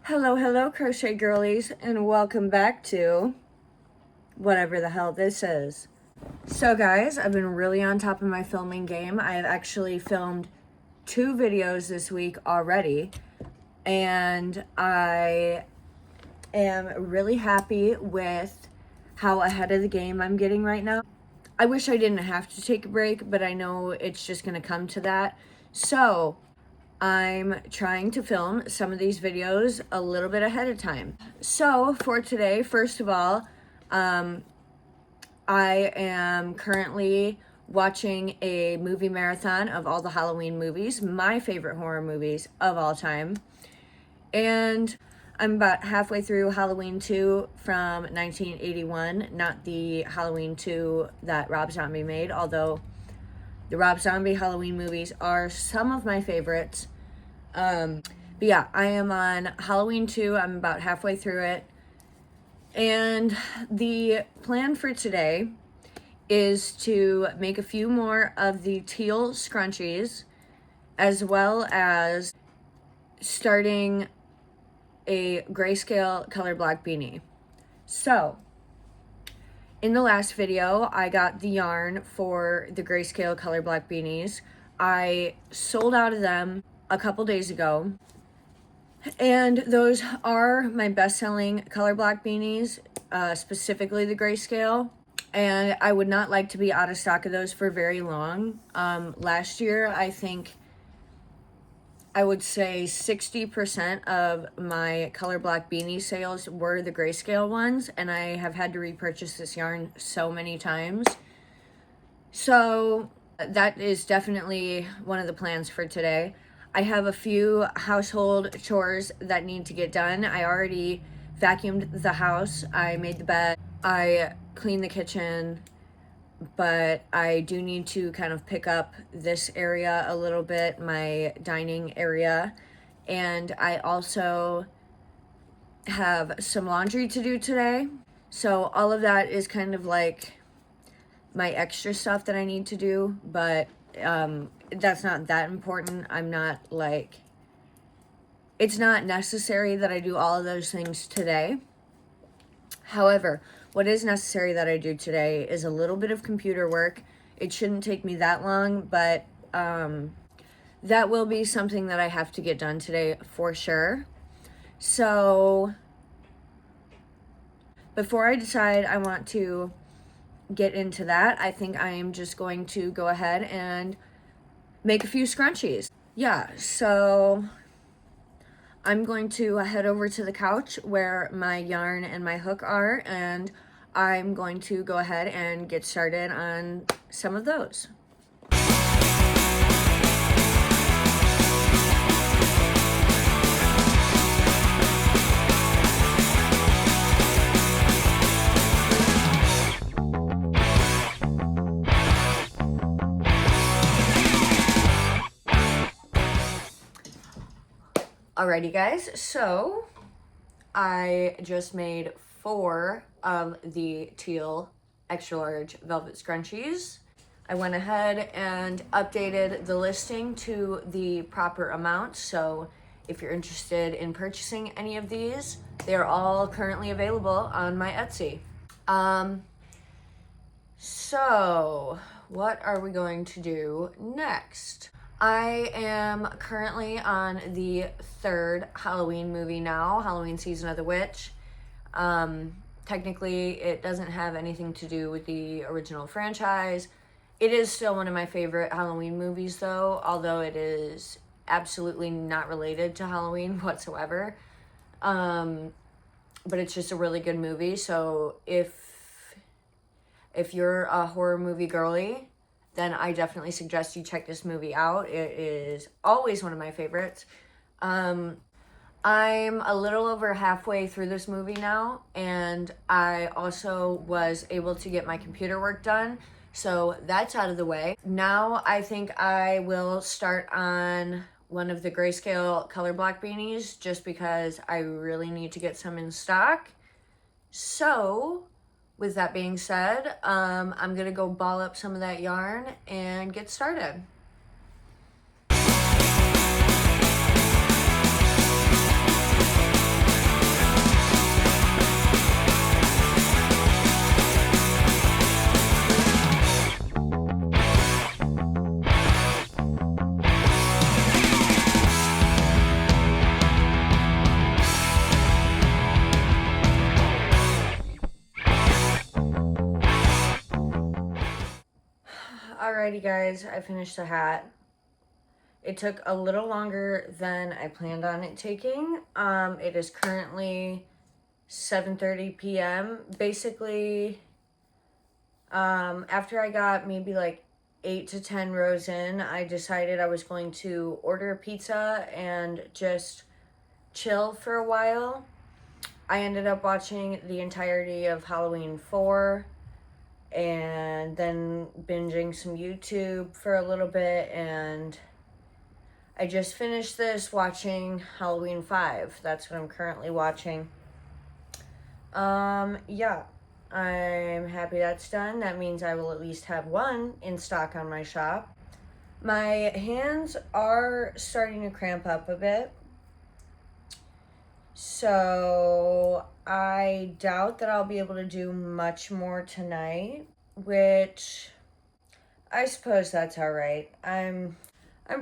Hello, crochet girlies, and welcome back to whatever the hell this is. So guys, I've been really on top of my filming game. I have actually filmed 2 videos this week already, and I am really happy with how ahead of the game I'm getting right now. I wish I didn't have to take a break, but I know it's just going to come to that. So I'm trying to film some of these videos a little bit ahead of time. So for today, first of all, I am currently watching a movie marathon of all the Halloween movies, my favorite horror movies of all time. And I'm about halfway through Halloween 2 from 1981, not the Halloween 2 that Rob Zombie made, although the Rob Zombie Halloween movies are some of my favorites. But yeah, I am on Halloween 2. I'm about halfway through it. And the plan for today is to make a few more of the teal scrunchies, as well as starting a grayscale color block beanie. So, in the last video, I got the yarn for the grayscale color block beanies. I sold out of them a couple days ago, and those are my best-selling color block beanies, specifically the grayscale, and I would not like to be out of stock of those for very long. Last year, I think I would say 60% of my color block beanie sales were the grayscale ones, and I have had to repurchase this yarn so many times. So that is definitely one of the plans for today. I have a few household chores that need to get done. I already vacuumed the house, I made the bed, I cleaned the kitchen, but I do need to kind of pick up this area a little bit, my dining area, and I also have some laundry to do today. So all of that is kind of like my extra stuff that I need to do, but that's not that important. I'm not like, it's not necessary that I do all of those things today. However, what is necessary that I do today is a little bit of computer work. It shouldn't take me that long, but that will be something that I have to get done today for sure. So before I decide I want to get into that, I think I am just going to go ahead and make a few scrunchies. Yeah, so I'm going to head over to the couch where my yarn and my hook are, and I'm going to go ahead and get started on some of those. Alrighty guys, so I just made 4 of the teal extra large velvet scrunchies. I went ahead and updated the listing to the proper amount, so if you're interested in purchasing any of these, they're all currently available on my Etsy. So what are we going to do next? I am currently on the 3rd Halloween movie now, Halloween Season of the Witch. Technically, it doesn't have anything to do with the original franchise. It is still one of my favorite Halloween movies, though, although it is absolutely not related to Halloween whatsoever. But it's just a really good movie, so if you're a horror movie girly, then I definitely suggest you check this movie out. It is always one of my favorites. I'm a little over halfway through this movie now, and I also was able to get my computer work done, so that's out of the way. Now I think I will start on one of the grayscale color block beanies, just because I really need to get some in stock. So with that being said, I'm gonna go ball up some of that yarn and get started. Alrighty guys, I finished the hat. It took a little longer than I planned on it taking. It is currently 7:30 p.m. Basically, after I got maybe like 8 to 10 rows in, I decided I was going to order a pizza and just chill for a while. I ended up watching the entirety of Halloween 4 and then binging some YouTube for a little bit, and I just finished this watching Halloween 5. That's what I'm currently watching. Yeah, I'm happy that's done. That means I will at least have one in stock on my shop. My hands are starting to cramp up a bit, so I doubt that I'll be able to do much more tonight, which I suppose that's all right. I'm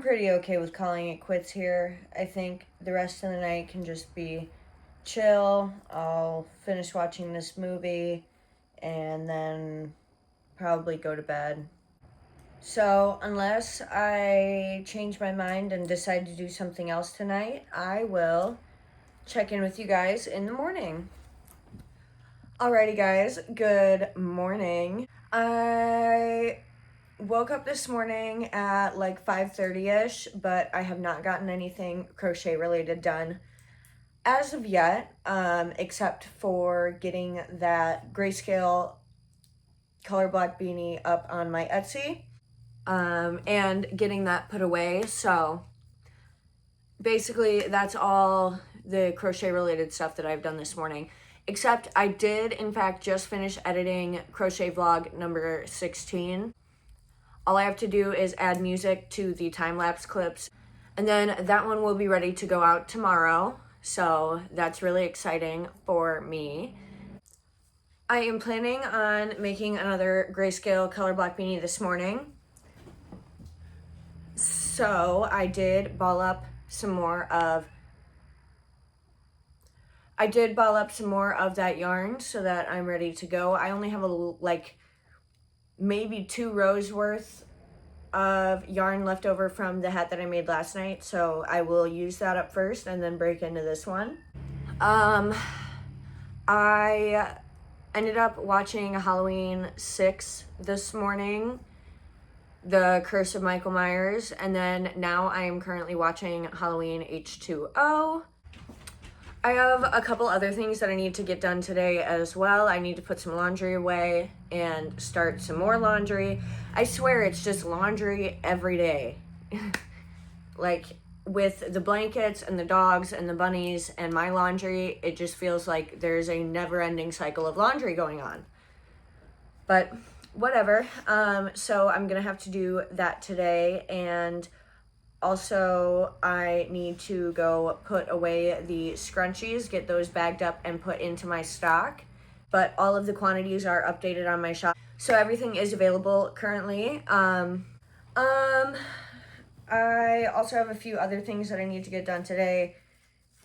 pretty okay with calling it quits here. I think the rest of the night can just be chill. I'll finish watching this movie and then probably go to bed. So unless I change my mind and decide to do something else tonight, I will check in with you guys in the morning. Alrighty guys, good morning. I woke up this morning at like 5:30ish, but I have not gotten anything crochet related done as of yet, except for getting that grayscale color block beanie up on my Etsy, and getting that put away. So basically that's all the crochet related stuff that I've done this morning, except I did in fact just finish editing crochet vlog number 16. All I have to do is add music to the time-lapse clips, and then that one will be ready to go out tomorrow. So that's really exciting for me. I am planning on making another grayscale color block beanie this morning. So I did ball up some more of that yarn so that I'm ready to go. I only have like maybe 2 rows worth of yarn left over from the hat that I made last night, so I will use that up first and then break into this one. I ended up watching Halloween 6 this morning, The Curse of Michael Myers, and then now I am currently watching Halloween H2O. I have a couple other things that I need to get done today as well. I need to put some laundry away and start some more laundry. I swear it's just laundry every day. Like with the blankets and the dogs and the bunnies and my laundry, it just feels like there's a never-ending cycle of laundry going on. But whatever. So I'm gonna have to do that today, and also, I need to go put away the scrunchies, get those bagged up and put into my stock. But all of the quantities are updated on my shop, so everything is available currently. I also have a few other things that I need to get done today,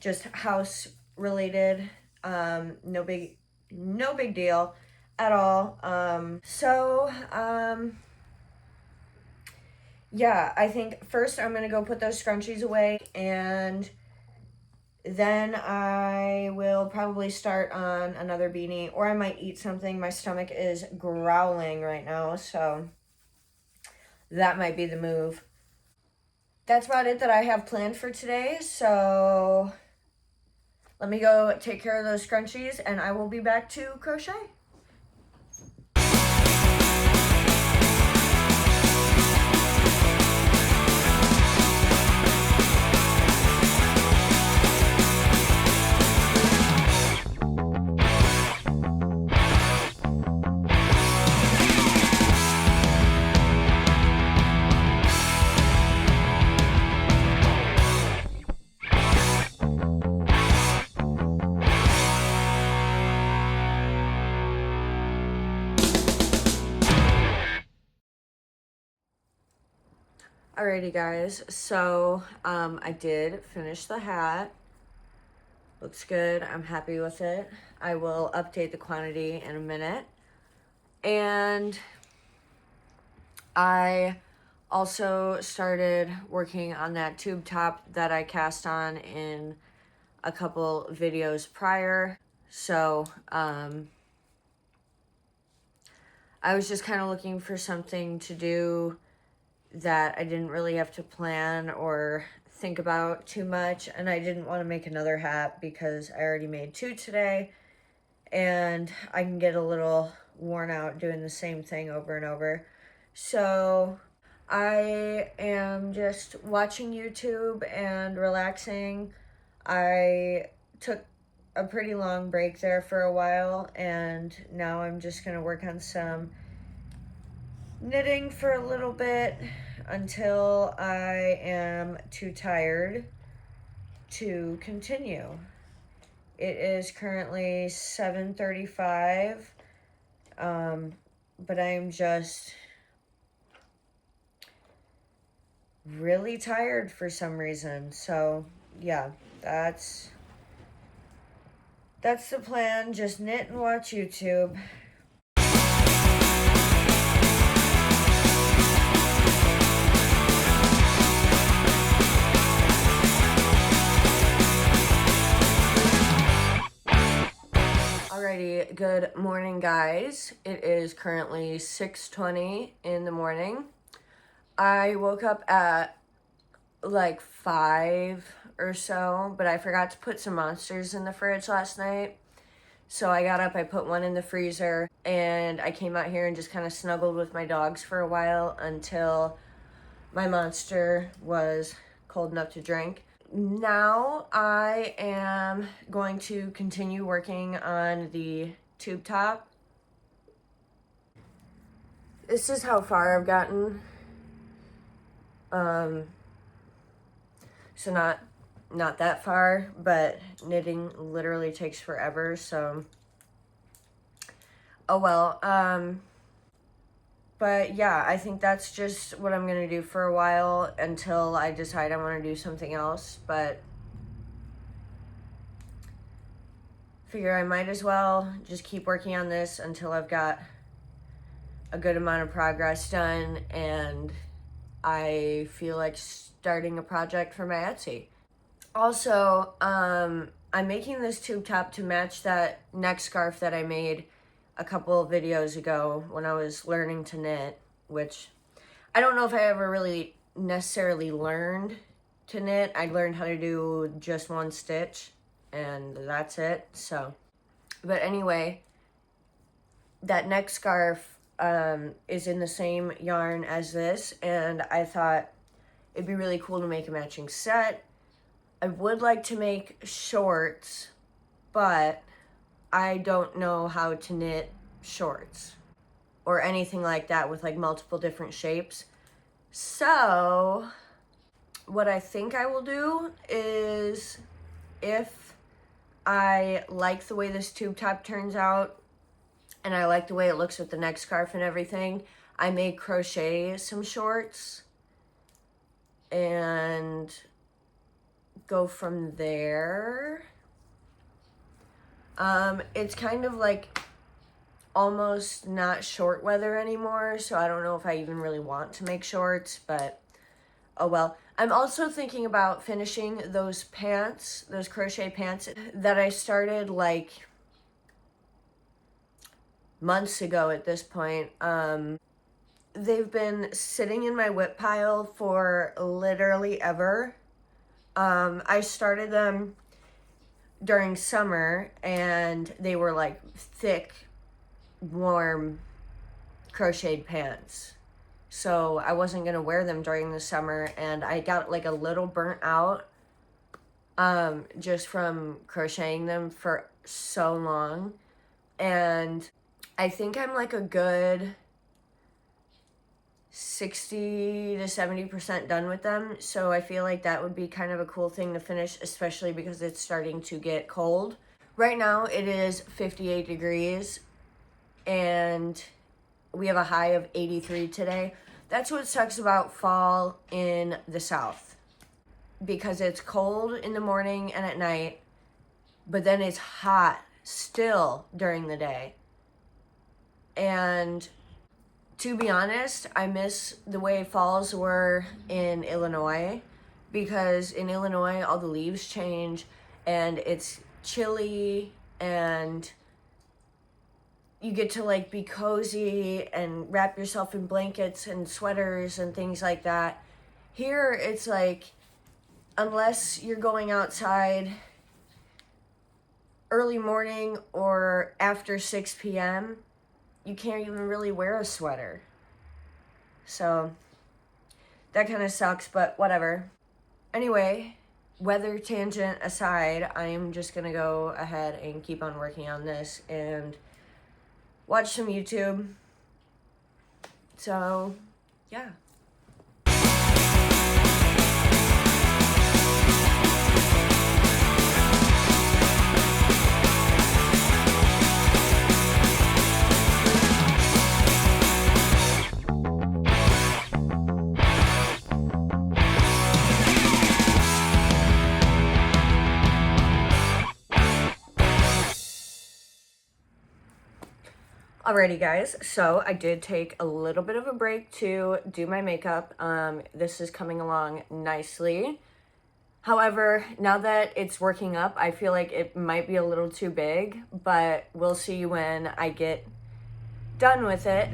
just house related. No big deal at all. Yeah, I think first I'm gonna go put those scrunchies away, and then I will probably start on another beanie, or I might eat something. My stomach is growling right now, so that might be the move. That's about it that I have planned for today, so let me go take care of those scrunchies and I will be back to crochet. Alrighty guys, so I did finish the hat. Looks good, I'm happy with it. I will update the quantity in a minute. And I also started working on that tube top that I cast on in a couple videos prior. So I was just kind of looking for something to do that I didn't really have to plan or think about too much, and I didn't want to make another hat because I already made 2 today and I can get a little worn out doing the same thing over and over. So I am just watching YouTube and relaxing. I took a pretty long break there for a while, and now I'm just gonna work on some knitting for a little bit until I am too tired to continue. It is currently 7:35, but I'm just really tired for some reason. So yeah, that's the plan. Just knit and watch YouTube. Alrighty, good morning, guys. It is currently 6:20 in the morning. I woke up at like 5 or so, but I forgot to put some monsters in the fridge last night. So I got up, I put one in the freezer, and I came out here and just kind of snuggled with my dogs for a while until my monster was cold enough to drink. Now I am going to continue working on the tube top. This is how far I've gotten. So not that far, but knitting literally takes forever, so oh well. But yeah, I think that's just what I'm gonna do for a while until I decide I want to do something else. But figure I might as well just keep working on this until I've got a good amount of progress done and I feel like starting a project for my Etsy. Also, I'm making this tube top to match that neck scarf that I made a couple of videos ago when I was learning to knit, which I don't know if I ever really necessarily learned to knit. I learned how to do just one stitch and that's it. So, but anyway, that neck scarf is in the same yarn as this, and I thought it'd be really cool to make a matching set. I would like to make shorts, but I don't know how to knit shorts or anything like that with like multiple different shapes. So what I think I will do is, if I like the way this tube top turns out and I like the way it looks with the neck scarf and everything, I may crochet some shorts and go from there. It's kind of like almost not short weather anymore, so I don't know if I even really want to make shorts, but oh well. I'm also thinking about finishing those pants, those crochet pants that I started like months ago at this point. They've been sitting in my whip pile for literally ever. I started them during summer and they were like thick, warm crocheted pants. So I wasn't gonna wear them during the summer, and I got like a little burnt out just from crocheting them for so long. And I think I'm like a good 60 to 70% done with them. So I feel like that would be kind of a cool thing to finish, especially because it's starting to get cold. Right now it is 58 degrees and we have a high of 83 today. That's what sucks about fall in the South, because it's cold in the morning and at night, but then it's hot still during the day. And To be honest, I miss the way falls were in Illinois, because in Illinois all the leaves change and it's chilly and you get to like be cozy and wrap yourself in blankets and sweaters and things like that. Here it's like, unless you're going outside early morning or after 6 p.m., you can't even really wear a sweater. So that kind of sucks, but whatever. Anyway, weather tangent aside, I am just gonna go ahead and keep on working on this and watch some YouTube. So, yeah. Alrighty guys, so I did take a little bit of a break to do my makeup. This is coming along nicely. However, now that it's working up, I feel like it might be a little too big, but we'll see when I get done with it.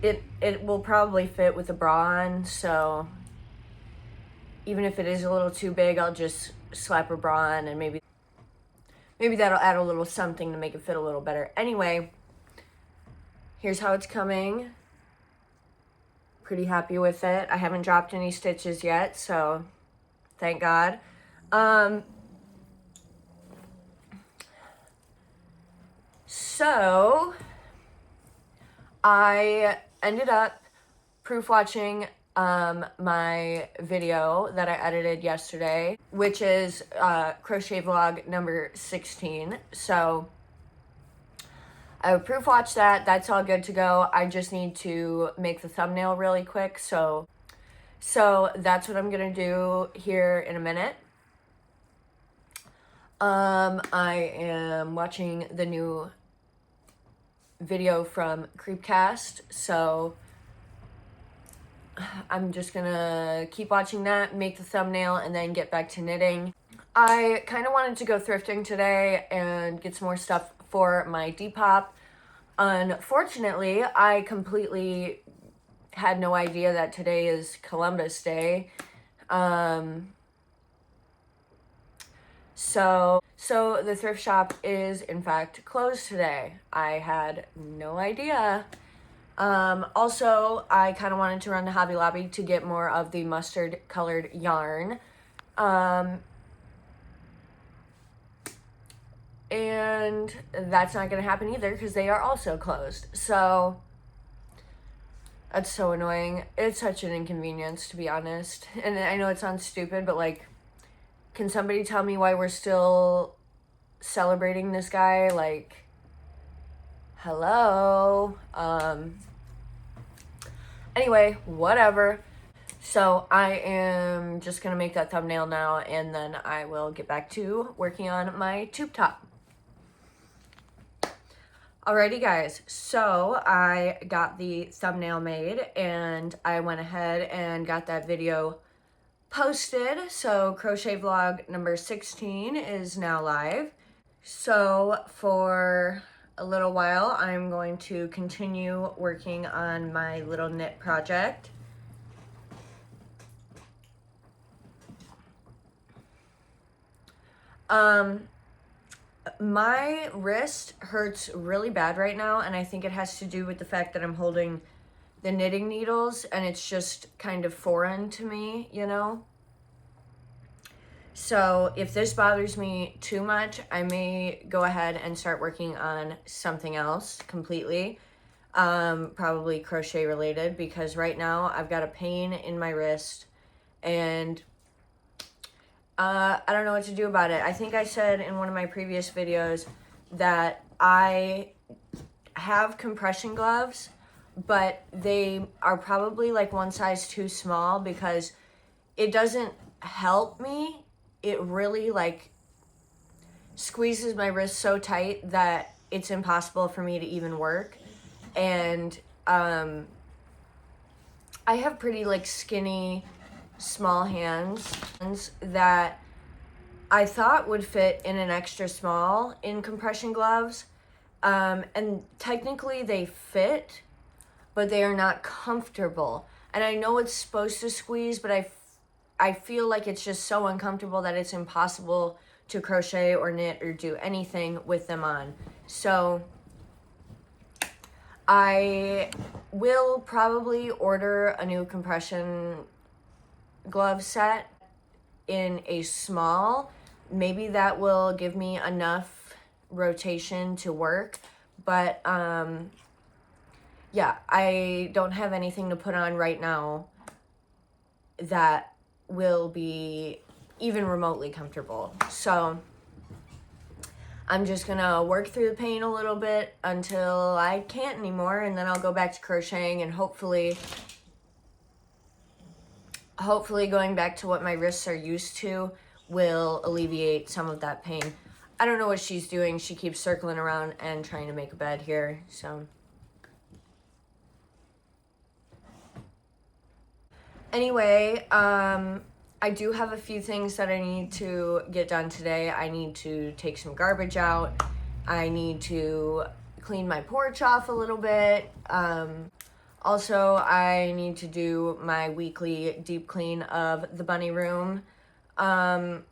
It will probably fit with a bra on, so even if it is a little too big, I'll just slap a bra on and maybe that'll add a little something to make it fit a little better. Anyway, here's how it's coming. Pretty happy with it. I haven't dropped any stitches yet, so thank God. So I ended up proof watching my video that I edited yesterday, which is crochet vlog number 16. So I would proof watch that. That's all good to go. I just need to make the thumbnail really quick. So that's what I'm gonna do here in a minute. I am watching the new video from Creepcast, so I'm just gonna keep watching that, make the thumbnail, and then get back to knitting. I kind of wanted to go thrifting today and get some more stuff for my Depop. Unfortunately, I completely had no idea that today is Columbus Day. So the thrift shop is in fact closed today. I had no idea. Also, I kind of wanted to run to Hobby Lobby to get more of the mustard colored yarn. And that's not going to happen either because they are also closed. So that's so annoying. It's such an inconvenience, to be honest. And I know it sounds stupid, but like, can somebody tell me why we're still celebrating this guy? Like, hello? Anyway, whatever. So I am just gonna make that thumbnail now, and then I will get back to working on my tube top. Alrighty guys, so I got the thumbnail made and I went ahead and got that video posted. So crochet vlog number 16 is now live. So for a little while, I'm going to continue working on my little knit project. My wrist hurts really bad right now, and I think it has to do with the fact that I'm holding the knitting needles and it's just kind of foreign to me, you know? So if this bothers me too much, I may go ahead and start working on something else completely, probably crochet related, because right now I've got a pain in my wrist and I don't know what to do about it. I think I said in one of my previous videos that I have compression gloves, but they are probably like one size too small because it doesn't help me. It really like squeezes my wrist so tight that it's impossible for me to even work. And I have pretty like skinny, small hands that I thought would fit in an extra small in compression gloves. And technically they fit, but they are not comfortable. And I know it's supposed to squeeze, but I feel like it's just so uncomfortable that it's impossible to crochet or knit or do anything with them on. So I will probably order a new compression glove set in a small. Maybe that will give me enough rotation to work, but yeah, I don't have anything to put on right now that will be even remotely comfortable. So I'm just gonna work through the pain a little bit until I can't anymore, and then I'll go back to crocheting, and hopefully going back to what my wrists are used to will alleviate some of that pain. I don't know what she's doing. She keeps circling around and trying to make a bed here, so. Anyway, I do have a few things that I need to get done today. I need to take some garbage out. I need to clean my porch off a little bit. Also, I need to do my weekly deep clean of the bunny room. And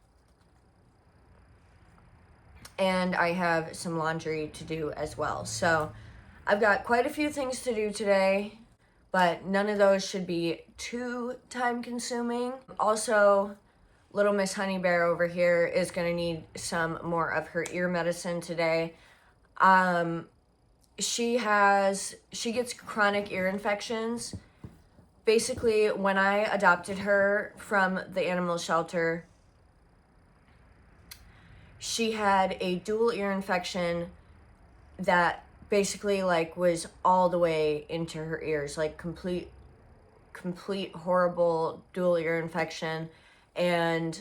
I have some laundry to do as well. So I've got quite a few things to do today, but none of those should be too time consuming. Also, little Miss Honey Bear over here is gonna need some more of her ear medicine today. She gets chronic ear infections. Basically, when I adopted her from the animal shelter, she had a dual ear infection that basically like was all the way into her ears, like complete horrible dual ear infection. And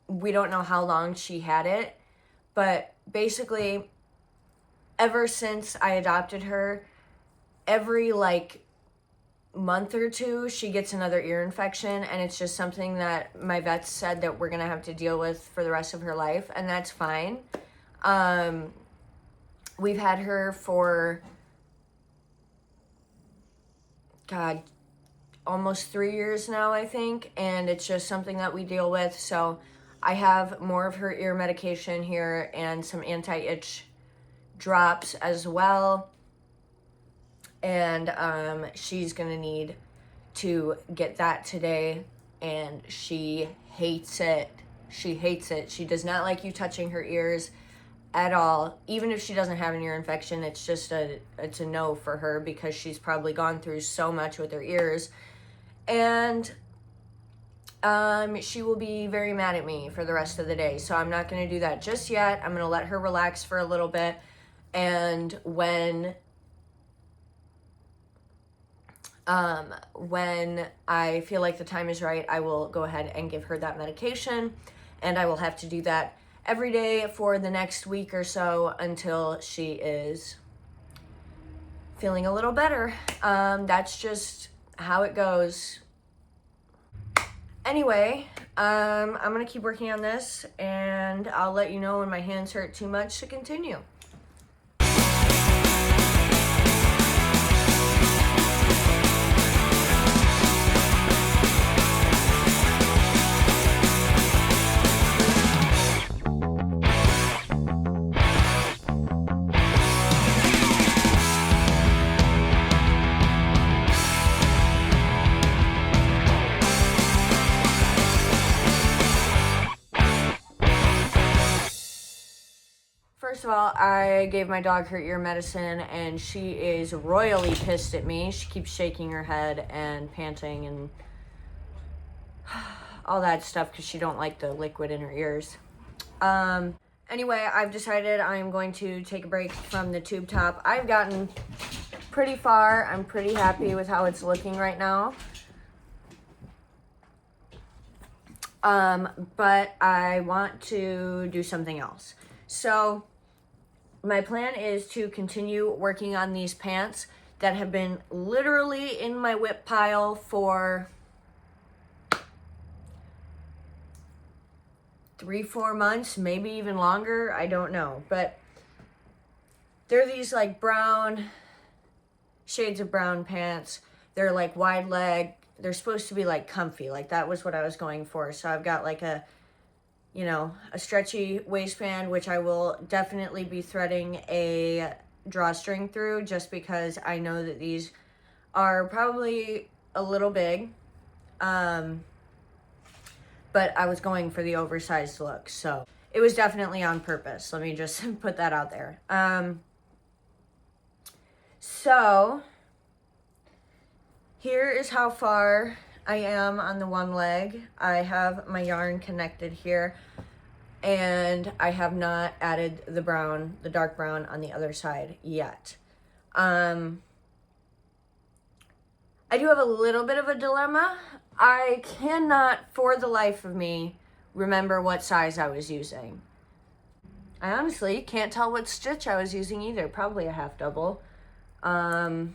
we don't know how long she had it, but basically ever since I adopted her, every like month or two she gets another ear infection, and it's just something that my vets said that we're gonna have to deal with for the rest of her life, and that's fine. We've had her for almost 3 years now, I think, and it's just something that we deal with. So I have more of her ear medication here and some anti-itch drops as well, and she's gonna need to get that today, and she hates it. She does not like you touching her ears at all. Even if she doesn't have an ear infection, it's a no for her, because she's probably gone through so much with her ears. And she will be very mad at me for the rest of the day, so I'm not going to do that just yet. I'm going to let her relax for a little bit, and when I feel like the time is right, I will go ahead and give her that medication, and I will have to do that every day for the next week or so until she is feeling a little better. That's just how it goes. Anyway, I'm gonna keep working on this, and I'll let you know when my hands hurt too much to continue. First of all, I gave my dog her ear medicine, and she is royally pissed at me. She keeps shaking her head and panting and all that stuff because she don't like the liquid in her ears. Anyway, I've decided I'm going to take a break from the tube top. I've gotten pretty far. I'm pretty happy with how it's looking right now. But I want to do something else. So my plan is to continue working on these pants that have been literally in my whip pile for 3-4 months, maybe even longer. I don't know, but they're these like brown shades of brown pants. They're like wide leg. They're supposed to be like comfy. Like that was what I was going for. So I've got like a, you know, a stretchy waistband, which I will definitely be threading a drawstring through, just because I know that these are probably a little big. But I was going for the oversized look, so it was definitely on purpose. Let me just put that out there. So here is how far I am on the one leg. I have my yarn connected here, and I have not added the brown, the dark brown on the other side yet. I do have a little bit of a dilemma. I cannot, for the life of me, remember what size I was using. I honestly can't tell what stitch I was using either. Probably a half double. Not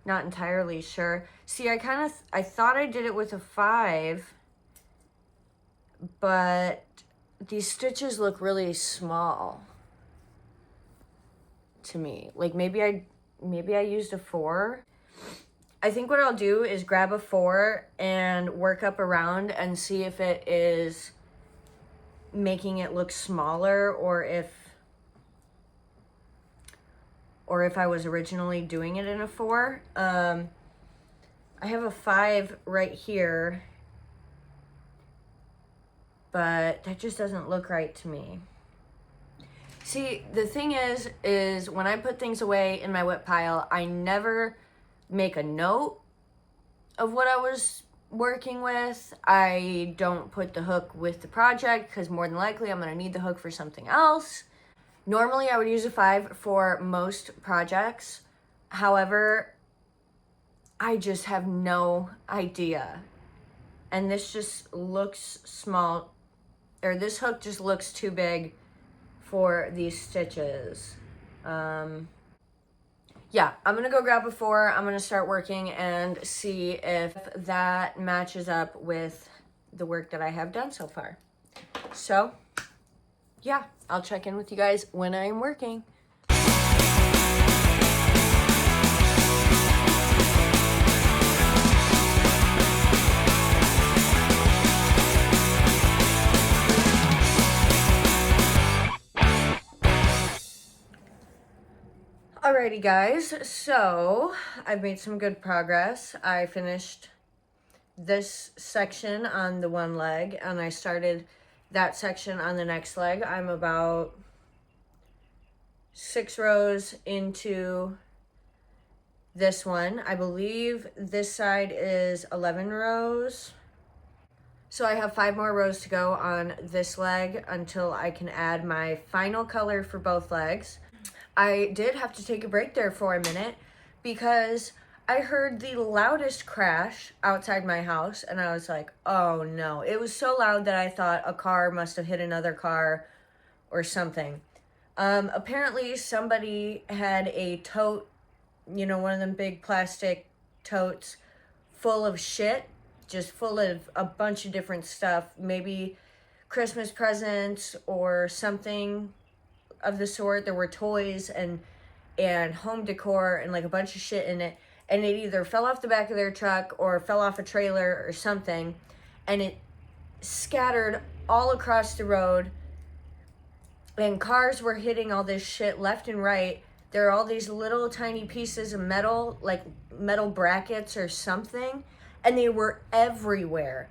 entirely sure. See, I thought I did it with a 5, but these stitches look really small to me. Like maybe I used a 4. I think what I'll do is grab a 4 and work up around and see if it is making it look smaller, or if I was originally doing it in a 4. I have a 5 right here, but that just doesn't look right to me. See, the thing is when I put things away in my whip pile, I never make a note of what I was working with. I don't put the hook with the project because more than likely I'm going to need the hook for something else. Normally I would use a 5 for most projects. However, I just have no idea. And this just looks small, or this hook just looks too big for these stitches. Yeah, I'm gonna go grab a 4. I'm gonna start working and see if that matches up with the work that I have done so far. So, yeah, I'll check in with you guys when I'm working. Alrighty guys, so I've made some good progress. I finished this section on the one leg and I started that section on the next leg. I'm about 6 rows into this one. I believe this side is 11 rows. So I have 5 more rows to go on this leg until I can add my final color for both legs. I did have to take a break there for a minute because I heard the loudest crash outside my house and I was like, oh no. It was so loud that I thought a car must have hit another car or something. Apparently somebody had a tote, you know, one of them big plastic totes full of shit, just full of a bunch of different stuff, maybe Christmas presents or something of the sort. There were toys and home decor and like a bunch of shit in it, and it either fell off the back of their truck or fell off a trailer or something, and it scattered all across the road, and cars were hitting all this shit left and right. There are all these little tiny pieces of metal, like metal brackets or something, and they were everywhere.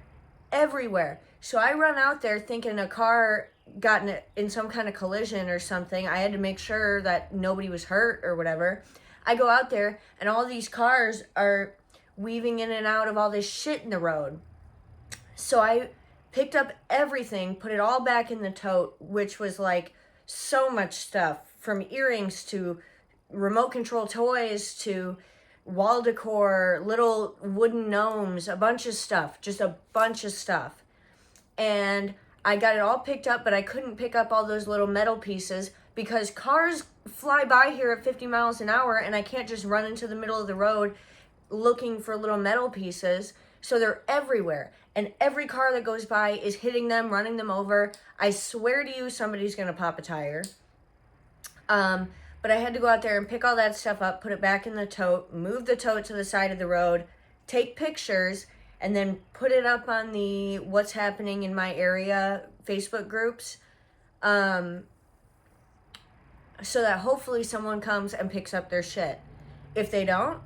So I run out there thinking a car got in some kind of collision or something. I had to make sure that nobody was hurt or whatever. I go out there and all these cars are weaving in and out of all this shit in the road. So I picked up everything, put it all back in the tote, which was like so much stuff, from earrings to remote control toys to wall decor, little wooden gnomes, a bunch of stuff, just a bunch of stuff. And I got it all picked up, but I couldn't pick up all those little metal pieces because cars fly by here at 50 miles an hour and I can't just run into the middle of the road looking for little metal pieces. So they're everywhere. And every car that goes by is hitting them, running them over. I swear to you, somebody's going to pop a tire. But I had to go out there and pick all that stuff up, put it back in the tote, move the tote to the side of the road, take pictures, and then put it up on the What's Happening in My Area Facebook groups. So that hopefully someone comes and picks up their shit. If they don't,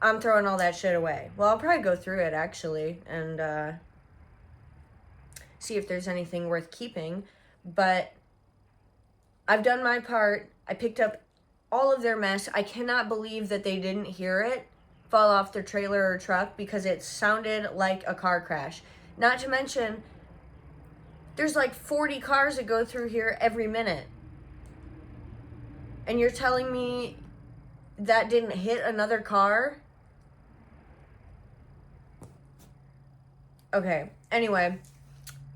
I'm throwing all that shit away. Well, I'll probably go through it, actually, and see if there's anything worth keeping. But I've done my part. I picked up all of their mess. I cannot believe that they didn't hear it fall off their trailer or truck because it sounded like a car crash. Not to mention, there's like 40 cars that go through here every minute. And you're telling me that didn't hit another car? Okay, anyway,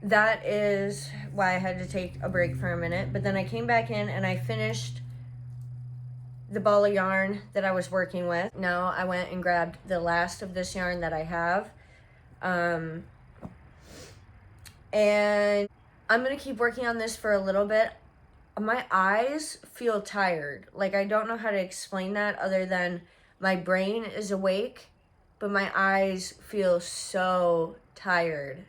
that is why I had to take a break for a minute. But then I came back in and I finished the ball of yarn that I was working with. Now I went and grabbed the last of this yarn that I have. And I'm going to keep working on this for a little bit. My eyes feel tired. Like, I don't know how to explain that other than my brain is awake, but my eyes feel so tired.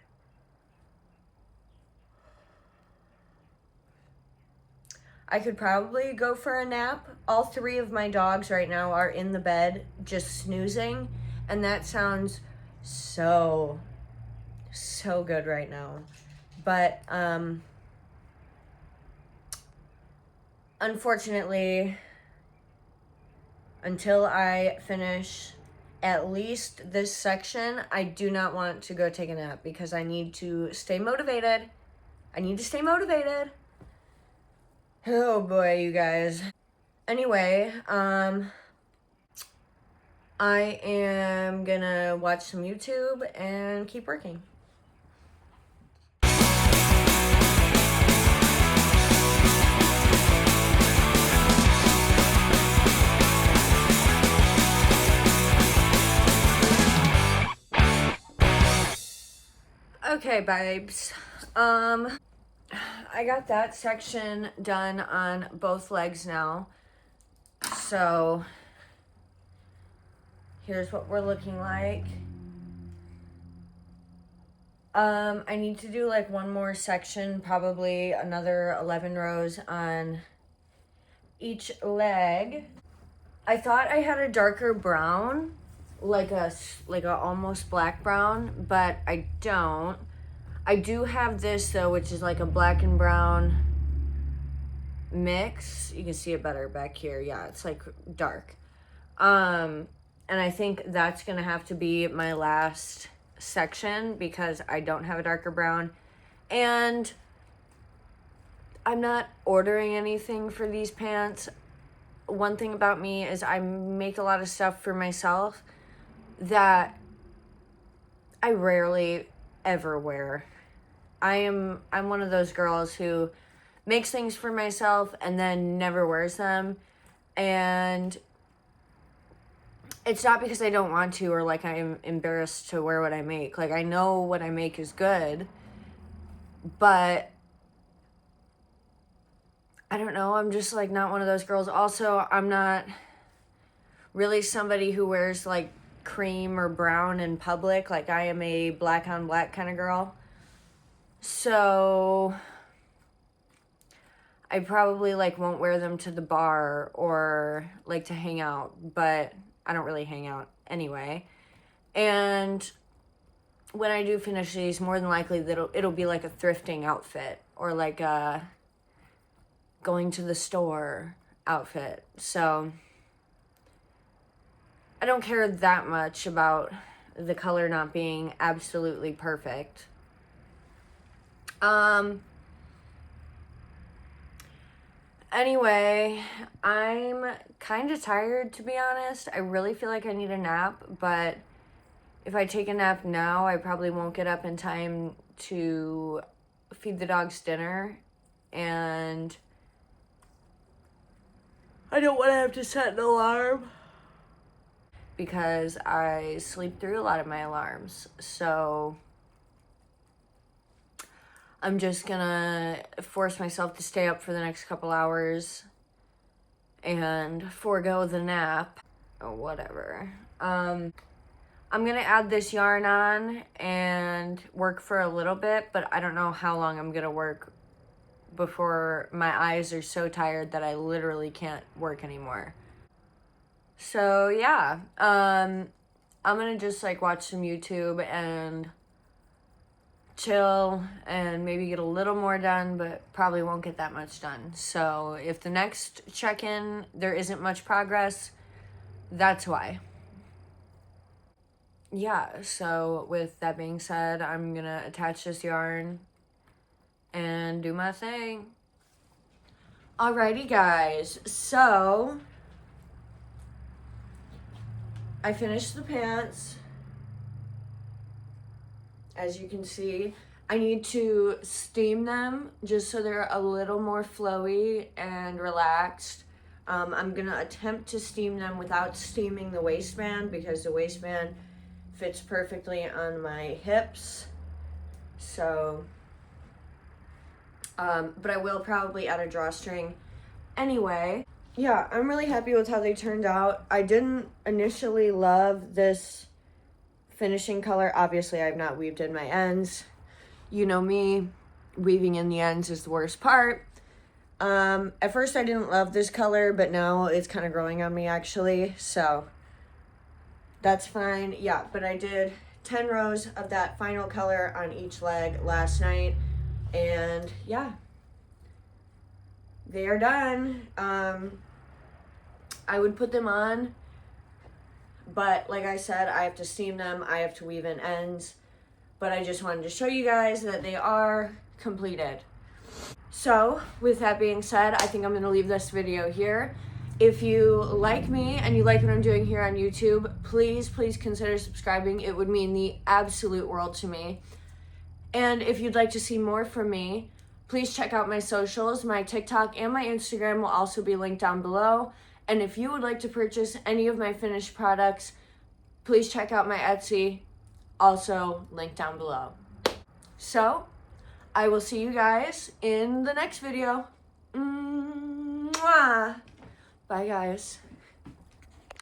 I could probably go for a nap. All 3 of my dogs right now are in the bed just snoozing, and that sounds so good right now. But unfortunately, until I finish at least this section, I do not want to go take a nap because I need to stay motivated. Oh boy, you guys. Anyway, I am gonna watch some YouTube and keep working. Okay, babes. I got that section done on both legs now. So here's what we're looking like. I need to do like one more section, probably another 11 rows on each leg. I thought I had a darker brown, like a almost black brown, but I don't. I do have this though, which is like a black and brown mix. You can see it better back here. Yeah, it's like dark. And I think that's gonna have to be my last section because I don't have a darker brown. And I'm not ordering anything for these pants. One thing about me is I make a lot of stuff for myself that I rarely ever wear. I'm one of those girls who makes things for myself and then never wears them. And it's not because I don't want to or like I'm embarrassed to wear what I make. Like, I know what I make is good, but I don't know. I'm just like not one of those girls. Also, I'm not really somebody who wears like cream or brown in public. Like, I am a black on black kind of girl. So I probably like won't wear them to the bar or like to hang out, but I don't really hang out anyway. And when I do finish these, more than likely it'll be like a thrifting outfit or like a going to the store outfit. So I don't care that much about the color not being absolutely perfect. Anyway, I'm kind of tired, to be honest. I really feel like I need a nap, but if I take a nap now, I probably won't get up in time to feed the dogs dinner, and I don't want to have to set an alarm because I sleep through a lot of my alarms. So I'm just gonna force myself to stay up for the next couple hours and forego the nap or whatever. I'm gonna add this yarn on and work for a little bit, but I don't know how long I'm gonna work before my eyes are so tired that I literally can't work anymore. So yeah, I'm gonna just like watch some YouTube and chill and maybe get a little more done, but probably won't get that much done. So if the next check-in there isn't much progress, that's why. Yeah, so with that being said, I'm gonna attach this yarn and do my thing. Alrighty guys, so I finished the pants. As you can see, I need to steam them just so they're a little more flowy and relaxed. I'm gonna attempt to steam them without steaming the waistband because the waistband fits perfectly on my hips. So, but I will probably add a drawstring anyway. Yeah, I'm really happy with how they turned out. I didn't initially love this finishing color. Obviously, I've not weaved in my ends. You know me, weaving in the ends is the worst part. At first I didn't love this color, but now it's kind of growing on me actually, so that's fine. Yeah, but I did 10 rows of that final color on each leg last night, and yeah, they are done. I would put them on, but like I said, I have to steam them, I have to weave in ends, but I just wanted to show you guys that they are completed. So with that being said, I think I'm gonna leave this video here. If you like me and you like what I'm doing here on YouTube, please consider subscribing. It would mean the absolute world to me. And if you'd like to see more from me, please check out my socials. My TikTok and my Instagram will also be linked down below. And if you would like to purchase any of my finished products, please check out my Etsy, also linked down below. So, I will see you guys in the next video. Mwah! Bye, guys.